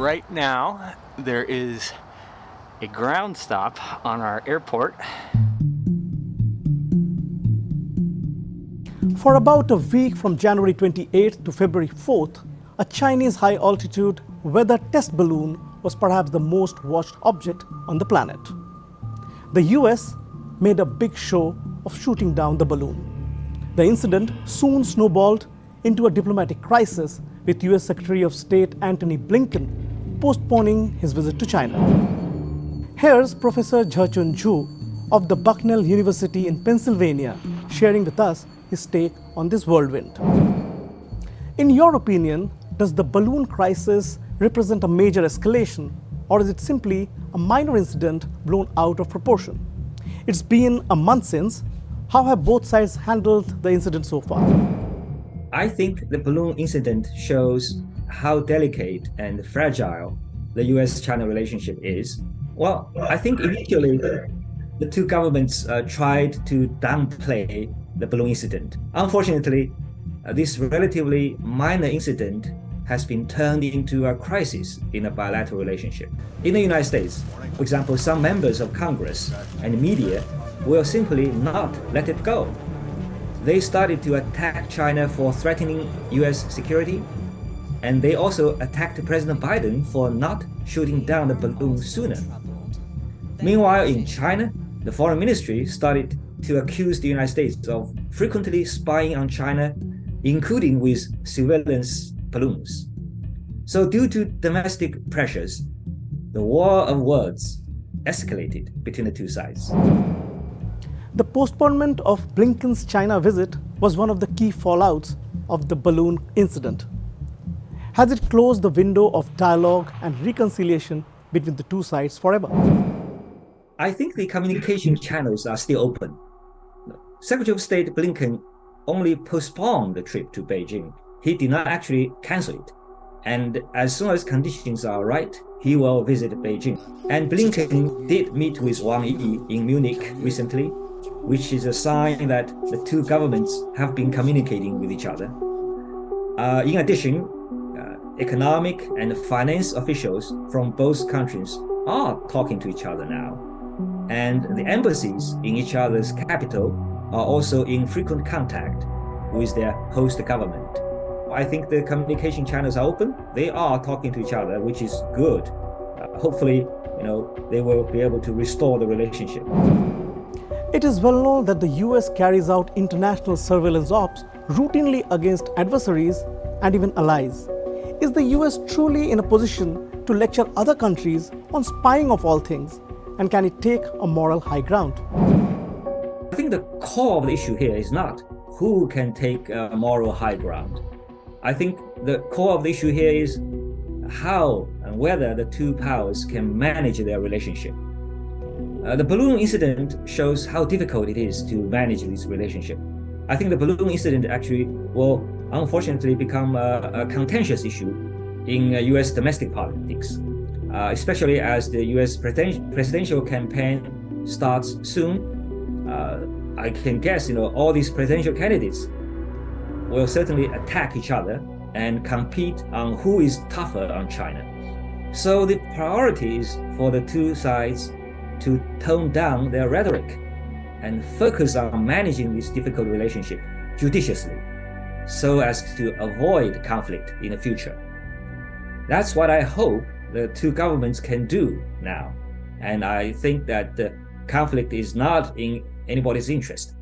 right now there is a ground stop on our airport. For about a week from January 28th to February 4th, a Chinese high-altitude weather test balloon was perhaps the most watched object on the planet. The US made a big show of shooting down the balloon. The incident soon snowballed into a diplomatic crisis, with US Secretary of State Antony Blinken postponing his visit to China. Here's Professor Zhechun Zhu of the Bucknell University in Pennsylvania sharing with us his take on this whirlwind. In your opinion, does the balloon crisis represent a major escalation, or is it simply a minor incident blown out of proportion? It's been a month since. How have both sides handled the incident so far? I think the balloon incident shows how delicate and fragile the US-China relationship is. Well, I think initially the two governments tried to downplay the balloon incident. Unfortunately, this relatively minor incident has been turned into a crisis in a bilateral relationship. In the United States, for example, some members of Congress and media will simply not let it go. They started to attack China for threatening US security, and they also attacked President Biden for not shooting down the balloon sooner. Meanwhile, in China, the foreign ministry started to accuse the United States of frequently spying on China, including with surveillance balloons. So due to domestic pressures, the war of words escalated between the two sides. The postponement of Blinken's China visit was one of the key fallouts of the balloon incident. Has it closed the window of dialogue and reconciliation between the two sides forever? I think the communication channels are still open. Secretary of State Blinken only postponed the trip to Beijing. He did not actually cancel it. And as soon as conditions are right, he will visit Beijing. And Blinken did meet with Wang Yi in Munich recently, which is a sign that the two governments have been communicating with each other. In addition, economic and finance officials from both countries are talking to each other now. And the embassies in each other's capital are also in frequent contact with their host government. I think the communication channels are open. They are talking to each other, which is good. Hopefully, they will be able to restore the relationship. It is well known that the US carries out international surveillance ops routinely against adversaries and even allies. Is the US truly in a position to lecture other countries on spying of all things? And can it take a moral high ground? I think the core of the issue here is not who can take a moral high ground. I think the core of the issue here is how and whether the two powers can manage their relationship. The balloon incident shows how difficult it is to manage this relationship. I think the balloon incident actually will unfortunately become a contentious issue in US domestic politics, especially as the US presidential campaign starts soon. I can guess, all these presidential candidates will certainly attack each other and compete on who is tougher on China. So the priority is for the two sides to tone down their rhetoric and focus on managing this difficult relationship judiciously so as to avoid conflict in the future. That's what I hope the two governments can do now. And I think that the conflict is not in anybody's interest.